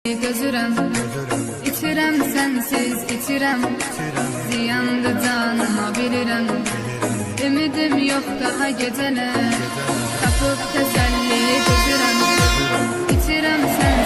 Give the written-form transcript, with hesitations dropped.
Gözürəm, içirəm sensiz içirəm, ziyandı canıma bilirəm. Ümidim yok daha gecene, tapıp teselli gözürəm, içirəm sensiz.